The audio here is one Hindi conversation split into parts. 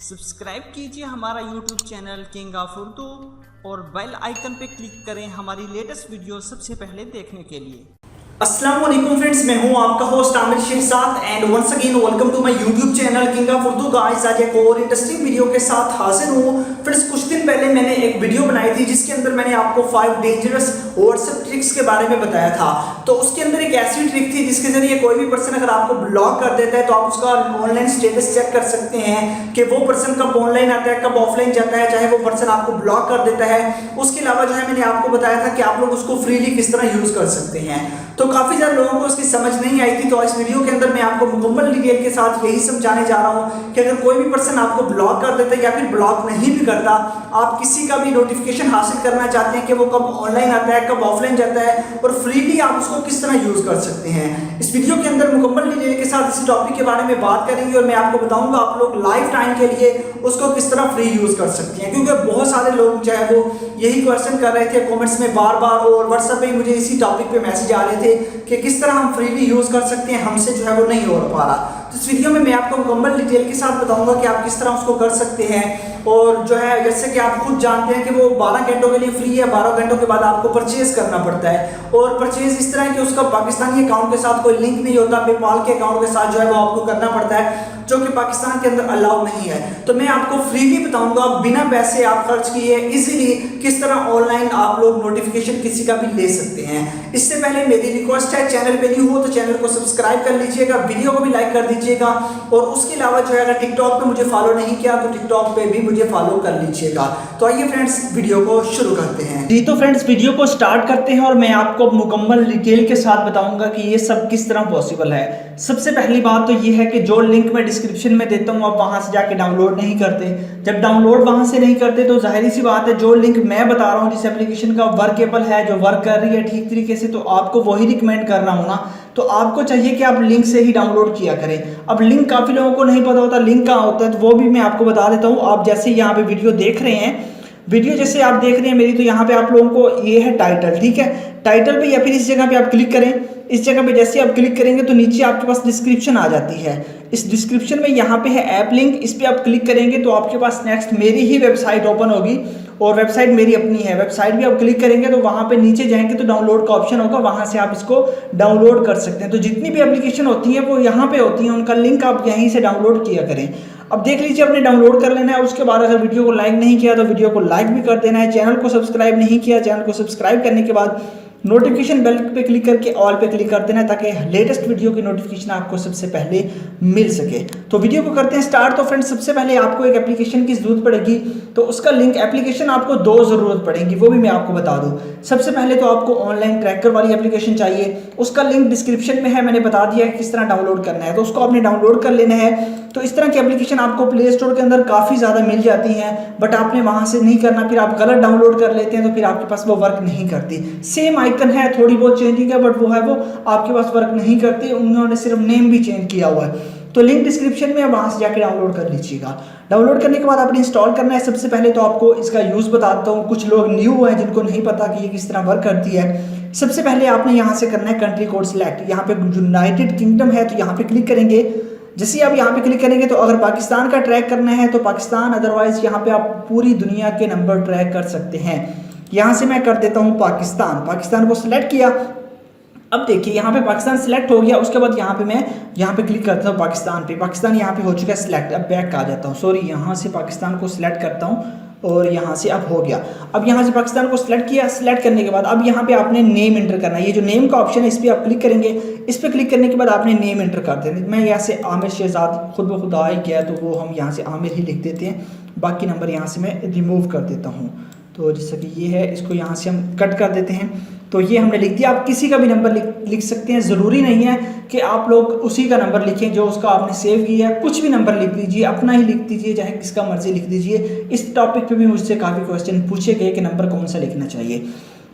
सब्सक्राइब कीजिए हमारा YouTube channel king of Urdu और बेल आइकन पे क्लिक करें हमारी लेटेस्ट वीडियो सबसे पहले देखने के लिए। अस्सलाम वालेकुम फ्रेंड्स, मैं हूं आपका host Aamir Shahzad and once again welcome to my YouTube channel king of Urdu. Guys आज एक और इंटरेस्टिंग वीडियो के साथ हाजिर हूं। फ्रेंड्स कुछ दिन पहले मैंने एक वीडियो बनाई थी जिसके अंदर मैंने आपको 5 डेंजरस व्हाट्सएप ट्रिक्स के बारे में बताया था। तो उसके अंदर एक ऐसी ट्रिक थी जिसके जरिए कोई भी पर्सन अगर आपको ब्लॉक कर देता है तो आप उसका ऑनलाइन स्टेटस चेक कर सकते हैं कि वो पर्सन कब ऑनलाइन आता है कब ऑफलाइन जाता है, चाहे वो पर्सन आपको ब्लॉक कर देता है। उसके अलावा जो है मैंने आपको बताया था कि आप लोग उसको फ्रीली किस तरह यूज कर सकते हैं। तो काफी सारे लोगों को उसकी समझ नहीं आई थी, तो इस वीडियो के अंदर मैं आपको मुकम्मल डिटेल के साथ यही समझाने जा रहा हूं कि अगर कोई भी पर्सन आपको ब्लॉक कर देता है या फिर ब्लॉक नहीं भी करता, आप किसी का भी नोटिफिकेशन हासिल करना चाहते हैं कि वो कब ऑनलाइन आता है कब ऑफलाइन जाता है और फ्रीली आप उसको किस तरह यूज कर सकते हैं। इस वीडियो के अंदर मुकम्मल डिटेल के साथ इस टॉपिक के बारे में बात करेंगे और मैं आपको बताऊंगा आप लोग लाइफ टाइम के लिए उसको किस तरह फ्री यूज कर सकते हैं। क्योंकि बहुत सारे लोग चाहे वो यही क्वेश्चन कर रहे थे कमेंट्स में बार बार और व्हाट्सएप पे मुझे इसी टॉपिक पे मैसेज आ रहे थे कि किस तरह हम फ्रीली यूज कर सकते हैं, हमसे जो है वो नहीं हो पा रहा। तो इस वीडियो में मैं आपको मुकम्मल डिटेल के साथ बताऊंगा कि आप किस तरह उसको कर सकते हैं। और जो है जैसे कि आप खुद जानते हैं कि वो 12 घंटों के लिए फ्री है, 12 घंटों के बाद आपको परचेज करना पड़ता है। और परचेज इस तरह है कि उसका पाकिस्तानी अकाउंट के साथ कोई लिंक नहीं होता, पेपाल के अकाउंट के साथ जो है वो आपको करना पड़ता है, जो कि पाकिस्तान के अंदर अलाउ नहीं है। तो मैं आपको फ्रीली बताऊंगा बिना पैसे आप खर्च किए इजीली किस तरह ऑनलाइन आप लोग नोटिफिकेशन किसी का भी ले सकते हैं। इससे पहले मेरी रिक्वेस्ट है, चैनल पे न्यू हो तो चैनल को सब्सक्राइब कर लीजिएगा, वीडियो को भी लाइक कर दीजिएगा और उसके अलावा जो है अगर टिकटॉक पे मुझे फॉलो नहीं किया तो टिकटॉक पे भी मुझे फॉलो कर लीजिएगा। तो आइए फ्रेंड्स वीडियो को शुरू करते हैं। जी तो फ्रेंड्स वीडियो को स्टार्ट करते हैं और मैं आपको मुकम्मल डिटेल के साथ बताऊंगा कि ये सब किस तरह पॉसिबल है। सबसे पहली बात तो ये है कि जो लिंक मैं डिस्क्रिप्शन में देता हूँ आप वहां से जाके डाउनलोड नहीं करते। जब डाउनलोड वहां से नहीं करते तो जाहिर सी बात है जो लिंक मैं बता रहा हूँ जिस एप्लीकेशन का वर्केबल है, जो वर्क कर रही है ठीक तरीके से, तो आपको वही रिकमेंड कर रहा हूँ ना। तो आपको चाहिए कि आप लिंक से ही डाउनलोड किया करें। अब लिंक काफ़ी लोगों को नहीं पता होता लिंक कहाँ होता है, तो वो भी मैं आपको बता देता हूँ। आप जैसे यहाँ पे वीडियो देख रहे हैं, वीडियो जैसे आप देख रहे हैं मेरी, तो यहाँ पे आप लोगों को ये है टाइटल, ठीक है। टाइटल पे या फिर इस जगह पे आप क्लिक करें। इस जगह पे जैसे आप क्लिक करेंगे तो नीचे आपके पास डिस्क्रिप्शन आ जाती है। इस डिस्क्रिप्शन में यहाँ पे है ऐप लिंक, इस पे आप क्लिक करेंगे तो आपके पास नेक्स्ट मेरी ही वेबसाइट ओपन होगी और वेबसाइट मेरी अपनी है। वेबसाइट भी आप क्लिक करेंगे तो वहाँ पे नीचे जाएंगे तो डाउनलोड का ऑप्शन होगा, वहाँ से आप इसको डाउनलोड कर सकते हैं। तो जितनी भी एप्लीकेशन होती हैं वो यहाँ पे होती हैं, उनका लिंक आप यहीं से डाउनलोड किया करें। अब देख लीजिए आपने डाउनलोड कर लेना है। उसके बाद अगर वीडियो को लाइक नहीं किया तो वीडियो को लाइक भी कर देना है। चैनल को सब्सक्राइब नहीं किया, चैनल को सब्सक्राइब करने के बाद नोटिफिकेशन बेल पे क्लिक करके ऑल पे क्लिक कर देना है ताकि लेटेस्ट वीडियो की नोटिफिकेशन आपको सबसे पहले मिल सके। तो वीडियो को करते हैं स्टार्ट। तो फ्रेंड्स सबसे पहले आपको एक एप्लीकेशन की जरूरत पड़ेगी, तो उसका लिंक एप्लीकेशन आपको 2 जरूरत पड़ेगी, वो भी मैं आपको बता दूं। सबसे पहले तो आपको ऑनलाइन ट्रैकर वाली एप्लीकेशन चाहिए, उसका लिंक डिस्क्रिप्शन में है, मैंने बता दिया है किस तरह डाउनलोड करना है। तो उसको आपने डाउनलोड कर लेना है। तो इस तरह की एप्लीकेशन आपको प्ले स्टोर के अंदर काफ़ी ज़्यादा मिल जाती हैं, बट आपने वहाँ से नहीं करना, फिर आप गलत डाउनलोड कर लेते हैं तो फिर आपके पास वो वर्क नहीं करती। सेम आइकन है, थोड़ी बहुत चेंजिंग है, बट वो है वो आपके पास वर्क नहीं करती, उन्होंने सिर्फ नेम भी चेंज किया हुआ है। तो लिंक डिस्क्रिप्शन में वहाँ से जाके डाउनलोड कर लीजिएगा। डाउनलोड करने के बाद आपने इंस्टॉल करना है। सबसे पहले तो आपको इसका यूज़ बताता हूँ, कुछ लोग न्यू हैं जिनको नहीं पता कि ये किस तरह वर्क करती है। सबसे पहले आपने यहाँ से करना है कंट्री कोड सिलेक्ट। यहाँ पे यूनाइटेड किंगडम है तो यहाँ पे क्लिक करेंगे। जैसे आप यहाँ पे क्लिक करेंगे तो अगर पाकिस्तान का ट्रैक करना है तो पाकिस्तान, अदरवाइज यहाँ पे आप पूरी दुनिया के नंबर ट्रैक कर सकते हैं। यहाँ से मैं कर देता हूँ पाकिस्तान को सिलेक्ट किया। अब देखिए यहाँ पे पाकिस्तान सिलेक्ट हो गया। उसके बाद यहाँ पे मैं यहाँ पे क्लिक करता हूँ पाकिस्तान यहाँ पे हो चुका है सिलेक्ट। अब बैक आ जाता हूँ, सॉरी, यहाँ से पाकिस्तान को सिलेक्ट करता हूँ और यहाँ से अब हो गया। अब यहाँ से पाकिस्तान को सिलेक्ट किया। सिलेक्ट करने के बाद अब यहाँ पे आपने नेम एंटर करना है। ये जो नेम का ऑप्शन है इस पर आप क्लिक करेंगे। इस पर क्लिक करने के बाद आपने नेम एंटर कर देना। मैं यहाँ से आमिर शहजाद खुद ब खुद आ ही गया तो वो हम यहाँ से आमिर ही लिख देते हैं। बाकी नंबर यहाँ से मैं रिमूव कर देता हूँ। तो जैसा कि ये है, इसको यहाँ से हम कट कर देते हैं। तो ये हमने लिख दिया। आप किसी का भी नंबर लिख सकते हैं, ज़रूरी नहीं है कि आप लोग उसी का नंबर लिखें जो उसका आपने सेव किया है। कुछ भी नंबर लिख दीजिए, अपना ही लिख दीजिए, चाहे किसका मर्जी लिख दीजिए। इस टॉपिक पे भी मुझसे काफ़ी क्वेश्चन पूछे गए कि नंबर कौन सा लिखना चाहिए।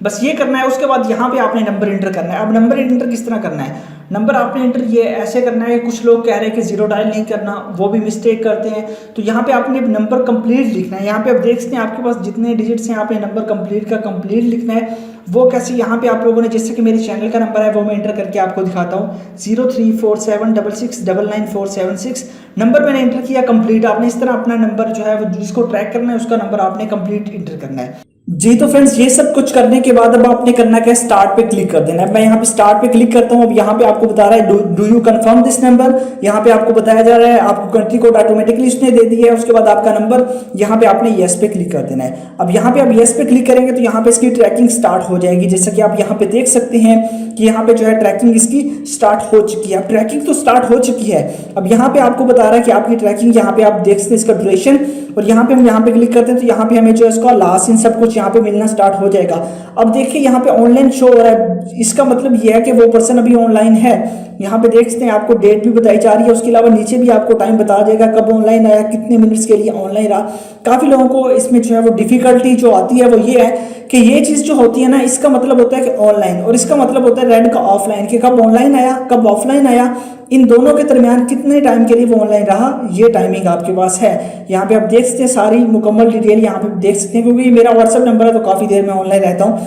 बस ये करना है। उसके बाद यहाँ पे आपने नंबर एंटर करना है। अब नंबर एंटर किस तरह करना है? नंबर आपने एंटर ये ऐसे करना है। कुछ लोग कह रहे हैं कि 0 डायल नहीं करना, वो भी मिस्टेक करते हैं। तो यहाँ पे आपने नंबर कंप्लीट लिखना है। यहाँ पे आप देख सकते हैं आपके पास जितने डिजिट्स हैं, आपने नंबर कंप्लीट का कंप्लीट लिखना है। वो कैसे, यहाँ पे आप लोगों ने जैसे कि मेरे चैनल का नंबर है वो मैं एंटर करके आपको दिखाता हूँ, 0347669947 नंबर मैंने एंटर किया कंप्लीट। आपने इस तरह अपना नंबर जो है वो जिसको ट्रैक करना है उसका नंबर आपने कंप्लीट एंटर करना है। जी तो फ्रेंड्स, ये सब कुछ करने के बाद अब आपने करना क्या है, स्टार्ट पे क्लिक कर देना है। मैं यहाँ पे स्टार्ट पे क्लिक करता हूँ। अब यहाँ पे आपको बता रहा है do you confirm this number, यहाँ पे आपको बताया जा रहा है, आपको कंट्री कोड ऑटोमेटिकली उसने दे दिया है। उसके बाद आपका नंबर, यहाँ पे आपने येस पे क्लिक कर देना है। अब यहाँ पे आप येस पे क्लिक करेंगे तो यहाँ पे इसकी ट्रैकिंग स्टार्ट हो जाएगी। जैसा कि आप यहाँ पे देख सकते हैं कि यहाँ पे जो है ट्रैकिंग इसकी स्टार्ट हो चुकी है। ट्रैकिंग तो स्टार्ट हो चुकी है। अब यहाँ पे आपको बता रहा है कि आपकी ट्रैकिंग, यहाँ पे आप देख सकते हैं इसका ड्यूरेशन, और यहाँ पे हम यहाँ पे क्लिक करते हैं तो यहाँ पे हमें जो है इसका लास्ट इन सब कुछ यहाँ पे मिलना स्टार्ट हो जाएगा। अब देखिए यहाँ पे ऑनलाइन शो हो रहा है, इसका मतलब ये है कि वो पर्सन अभी ऑनलाइन है। यहाँ पे देख सकते हैं आपको डेट भी बताई जा रही है, उसके अलावा नीचे भी आपको टाइम बता देगा कब ऑनलाइन आया, कितने मिनट्स के लिए ऑनलाइन रहा। काफी लोगों को इसमें जो है वो डिफिकल्टी जो आती है वो ये है कि ये चीज जो होती है ना, इसका मतलब होता है कि ऑनलाइन, और इसका मतलब होता है रेड का ऑफलाइन, कि कब ऑनलाइन आया कब ऑफलाइन आया, इन दोनों के दरमियान कितने टाइम के लिए वो ऑनलाइन रहा, ये टाइमिंग आपके पास है। यहाँ पे आप देख सकते हैं सारी मुकम्मल डिटेल यहाँ पे देख सकते हैं, क्योंकि मेरा व्हाट्सएप नंबर है तो काफ़ी देर में ऑनलाइन रहता हूँ,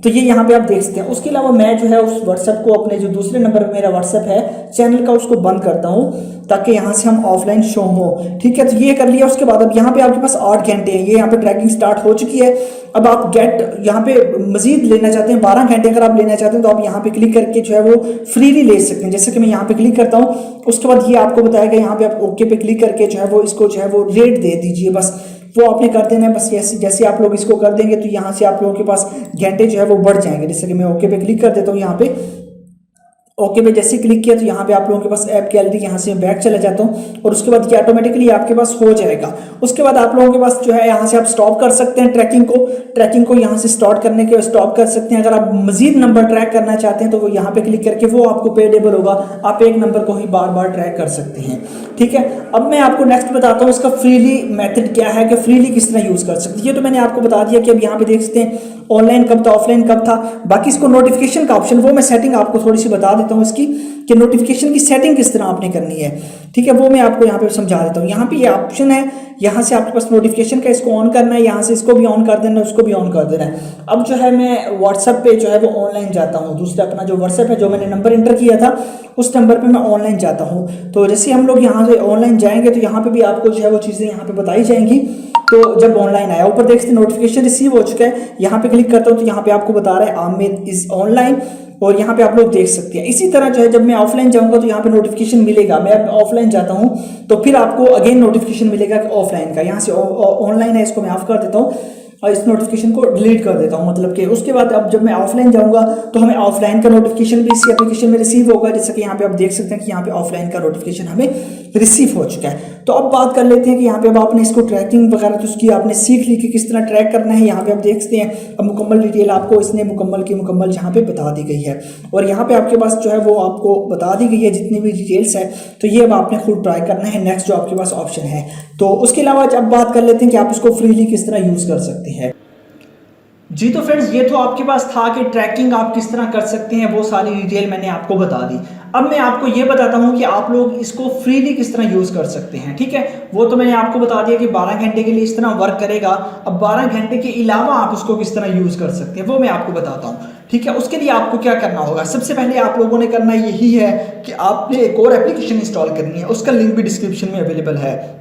तो ये यहाँ पे आप देख सकते हैं। उसके अलावा मैं जो है उस व्हाट्सएप को, अपने जो दूसरे नंबर पर मेरा व्हाट्सएप है चैनल का, उसको बंद करता हूँ ताकि यहाँ से हम ऑफलाइन शो हो। ठीक है, तो ये कर लिया। उसके बाद अब यहाँ पे आपके पास 8 घंटे हैं, ये यहाँ पे ट्रैकिंग स्टार्ट हो चुकी है। अब आप गेट यहाँ पे मजीद लेना चाहते हैं, 12 घंटे अगर आप लेना चाहते हैं तो आप यहाँ पे क्लिक करके जो है वो फ्रीली ले सकते हैं। जैसे कि मैं यहाँ पे क्लिक करता हूँ, उसके बाद ये आपको बताएगा, यहाँ पे आप ओके पे क्लिक करके जो है वो इसको जो है वो रेट दे दीजिए, बस वो आपने कर देना है। बस जैसे आप लोग इसको कर देंगे तो यहाँ से आप लोगों के पास घंटे जो है वो बढ़ जाएंगे। जैसे कि मैं ओके पे क्लिक कर देता हूँ, यहाँ पे ओके पे जैसे क्लिक किया तो यहाँ पे आप लोगों के पास ऐप गैलरी, यहाँ से बैक चला जाता हूँ और उसके बाद ये ऑटोमेटिकली आपके पास हो जाएगा। उसके बाद आप लोगों के पास जो है यहाँ से आप स्टॉप कर सकते हैं ट्रैकिंग को यहाँ से स्टार्ट करने के स्टॉप कर सकते हैं। अगर आप मजीद नंबर ट्रैक करना चाहते हैं तो वो यहाँ पे क्लिक करके वो आपको पेडेबल होगा, आप एक नंबर को ही बार बार ट्रैक कर सकते हैं। ठीक है, अब मैं आपको नेक्स्ट बताता हूँ इसका फ्रीली मेथड क्या है, कि फ्रीली किस तरह यूज कर सकते हैं। ये तो मैंने आपको बता दिया कि अब यहाँ पे देख सकते हैं ऑनलाइन कब था ऑफलाइन कब था। बाकी इसको नोटिफिकेशन का ऑप्शन, वो मैं सेटिंग आपको थोड़ी सी बता देता हूँ इसकी, कि नोटिफिकेशन की सेटिंग किस तरह आपने करनी है। ठीक है, वो मैं आपको यहाँ पे समझा देता हूँ। यहाँ पे ये ऑप्शन है, यहाँ से आपके पास नोटिफिकेशन का, इसको ऑन करना है, यहाँ से इसको भी ऑन कर देना है, उसको भी ऑन कर देना है। अब जो है मैं व्हाट्सएप पे जो है वो ऑनलाइन जाता हूँ, दूसरा अपना जो व्हाट्सएप है जो मैंने नंबर एंटर किया था उस नंबर पे मैं ऑनलाइन जाता हूँ। तो जैसे हम लोग यहाँ से ऑनलाइन जाएंगे तो यहाँ पे भी आपको जो है वो चीज़ें यहाँ पे बताई जाएंगी। तो जब ऑनलाइन आया, ऊपर देखते हैं नोटिफिकेशन रिसीव हो चुका है, यहाँ पे क्लिक करता हूँ तो यहाँ पे आपको बता रहा है आमिर इज ऑनलाइन, और यहाँ पे आप लोग देख सकते हैं। इसी तरह जो है जब मैं ऑफलाइन जाऊँगा तो यहाँ पे नोटिफिकेशन मिलेगा। मैं अब ऑफलाइन जाता हूँ तो फिर आपको अगेन नोटिफिकेशन मिलेगा ऑफलाइन का। यहाँ से ऑनलाइन है, इसको मैं ऑफ कर देता हूँ और इस नोटिफिकेशन को डिलीट कर देता हूँ। मतलब कि उसके बाद अब जब मैं ऑफलाइन जाऊँगा तो हमें ऑफलाइन का नोटिफिकेशन भी इसी एप्लीकेशन में रिसीव होगा। जैसे कि यहाँ पे आप देख सकते हैं कि यहाँ पे ऑफलाइन का नोटिफिकेशन हमें रिसीव हो चुका है। तो अब बात कर लेते हैं कि यहाँ पे अब आपने इसको ट्रैकिंग वगैरह तो उसकी आपने सीख ली कि किस तरह ट्रैक करना है। यहाँ पे आप देख सकते हैं अब मुकम्मल डिटेल आपको इसने मुकम्मल की मुकम्मल यहाँ पे बता दी गई है, और यहाँ पे आपके पास जो है वो आपको बता दी गई है जितनी भी डिटेल्स है। तो ये अब आपने खुद ट्राई करना है, नेक्स्ट जो आपके पास ऑप्शन है। तो उसके अलावा अब बात कर लेते हैं कि आप इसको फ्रीली किस तरह यूज़ कर सकते हैं। जी तो फ्रेंड्स, ये तो आपके पास था कि ट्रैकिंग आप किस तरह कर सकते हैं, वो सारी डिटेल मैंने आपको बता दी। अब मैं आपको ये बताता हूँ कि आप लोग इसको फ्रीली किस तरह यूज़ कर सकते हैं। ठीक है, वो तो मैंने आपको बता दिया कि 12 घंटे के लिए इस तरह वर्क करेगा। अब 12 घंटे के अलावा आप उसको किस तरह यूज़ कर सकते हैं वो मैं आपको बताता हूँ। ठीक है, उसके लिए आपको क्या करना होगा, सबसे पहले आप लोगों ने करना यही है कि आपने एक और एप्लीकेशन इंस्टॉल करनी है, उसका लिंक भी डिस्क्रिप्शन में अवेलेबल है।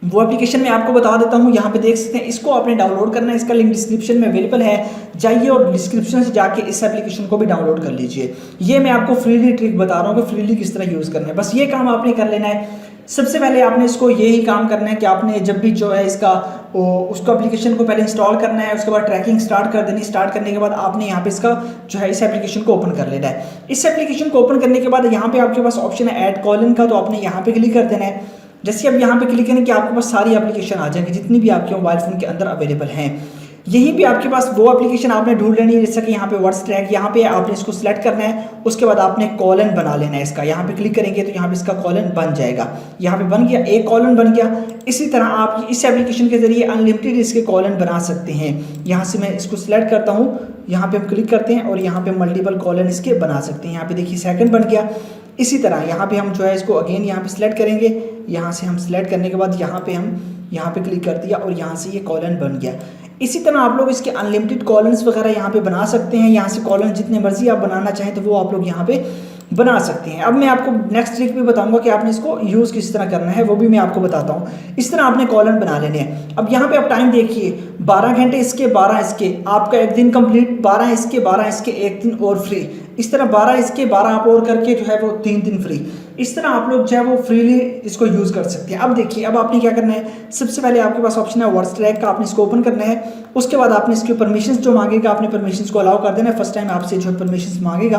वो एप्लीकेशन मैं आपको बता देता हूँ, यहाँ पे देख सकते हैं, इसको आपने डाउनलोड करना है, इसका लिंक डिस्क्रिप्शन में अवेलेबल है। जाइए और डिस्क्रिप्शन से जाके इस एप्लीकेशन को भी डाउनलोड कर लीजिए। ये मैं आपको फ्रीली ट्रिक बता रहा हूँ कि फ्रीली किस तरह यूज़ करना है। बस ये काम आपने कर लेना है। सबसे पहले आपने इसको यही काम करना है कि आपने जब भी जो है इसका उसको एप्लीकेशन को पहले इंस्टॉल करना है, उसके बाद ट्रैकिंग स्टार्ट कर देनी। स्टार्ट करने के बाद आपने यहाँ पे इसका जो है इस एप्लीकेशन को ओपन कर लेना है। इस एप्लीकेशन को ओपन करने के बाद यहाँ पे आपके पास ऑप्शन है ऐड कॉलन का, तो आपने यहाँ पे क्लिक कर देना है। जैसे अब यहाँ पे क्लिक करें कि आपके पास सारी एप्लीकेशन आ जाएंगी जितनी भी आपके मोबाइल फ़ोन के अंदर अवेलेबल हैं। यहीं पे आपके पास वो एप्लीकेशन आपने ढूंढ लेनी है, जैसे कि यहाँ पे व्हाट्स ट्रैक, यहाँ पे आपने इसको सिलेक्ट करना है। उसके बाद आपने कॉलन बना लेना है इसका। यहाँ पे क्लिक करेंगे तो यहाँ पे इसका कॉलन बन जाएगा। यहाँ पे बन गया, एक कॉलन बन गया। इसी तरह आप इस एप्लीकेशन के जरिए अनलिमिटेड इसके कॉलन बना सकते हैं। यहाँ से मैं इसको सिलेक्ट करता हूँ, यहाँ पे हम क्लिक करते हैं और यहाँ पे मल्टीपल कॉलन इसके बना सकते हैं। यहाँ पे देखिए सेकंड बन गया। इसी तरह यहाँ पे हम जो है इसको अगेन यहाँ पे सिलेक्ट करेंगे। यहाँ से हम सिलेक्ट करने के बाद यहाँ पे हम यहाँ पे क्लिक कर दिया और यहाँ से ये कॉलन बन गया। इसी तरह आप लोग इसके अनलिमिटेड कॉलम्स वगैरह यहाँ पे बना सकते हैं। यहाँ से कॉलम जितने मर्जी आप बनाना चाहें तो वो आप लोग यहाँ पे बना सकते हैं। अब मैं आपको नेक्स्ट ट्रिक भी बताऊंगा कि आपने इसको यूज़ किस तरह करना है, वो भी मैं आपको बताता हूँ। इस तरह आपने कॉलम बना लेने हैं। अब यहाँ पे आप टाइम देखिए, 12 घंटे इसके, 12 इसके, आपका एक दिन कंप्लीट, 12 इसके, 12 इसके, एक दिन और फ्री। इस तरह 12 इसके, 12 आप और करके जो है वो 3 दिन फ्री। इस तरह आप लोग जो है वो फ्रीली इसको यूज़ कर सकते हैं। अब देखिए, अब आपने क्या करना है, सबसे पहले आपके पास ऑप्शन है वर्ड्स ट्रैक का, आपने इसको ओपन करना है। उसके बाद आपने इसके परमिशंस जो मांगेगा, आपने परमिशंस को अलाउ कर देना है। फर्स्ट टाइम आपसे जो परमिशंस मांगेगा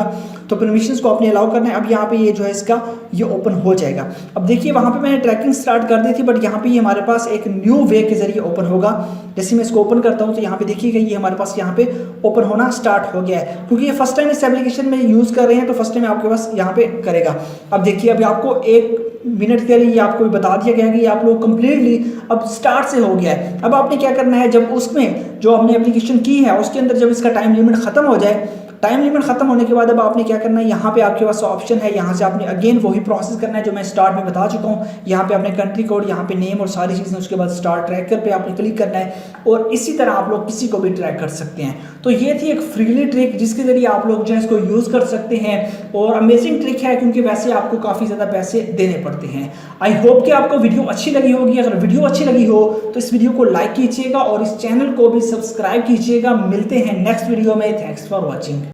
तो परमिशंस को आपने अलाउ करना है। अब यहाँ पे ये जो है इसका ये ओपन हो जाएगा। अब देखिए, वहाँ पे मैंने ट्रैकिंग स्टार्ट कर दी थी, बट यहाँ पे ये हमारे पास एक न्यू वे के जरिए ओपन होगा। जैसे मैं इसको ओपन करता हूँ तो यहाँ पे देखिएगा ये हमारे पास यहाँ पे ओपन होना स्टार्ट हो गया है, क्योंकि ये फर्स्ट टाइम इस एप्लीकेशन में यूज़ कर रहे हैं तो फर्स्ट टाइम आपके पास यहाँ पे करेगा। अब देखिए, अभी आपको 1 मिनट के लिए आपको बता दिया गया है कि आप लोग कंप्लीटली अब स्टार्ट से हो गया है। अब आपने क्या करना है, जब उसमें जो हमने एप्लीकेशन की है उसके अंदर जब इसका टाइम लिमिट खत्म हो जाए, टाइम लिमिट खत्म होने के बाद अब आपने क्या करना है, यहाँ पे आपके पास ऑप्शन है, यहाँ से आपने अगेन वही प्रोसेस करना है जो मैं स्टार्ट में बता चुका हूँ। यहाँ पे आपने कंट्री कोड, यहाँ पे नेम और सारी चीज़ें, उसके बाद स्टार्ट ट्रैकर पे आपने क्लिक करना है और इसी तरह आप लोग किसी को भी ट्रैक कर सकते हैं। तो ये थी एक फ्रीली ट्रिक जिसके जरिए आप लोग जो है इसको यूज़ कर सकते हैं और अमेजिंग ट्रिक है, क्योंकि वैसे आपको काफ़ी ज़्यादा पैसे देने पड़ते हैं। आई होप कि आपको वीडियो अच्छी लगी होगी। अगर वीडियो अच्छी लगी हो तो इस वीडियो को लाइक कीजिएगा और इस चैनल को भी सब्सक्राइब कीजिएगा। मिलते हैं नेक्स्ट वीडियो में। Thanks for watching.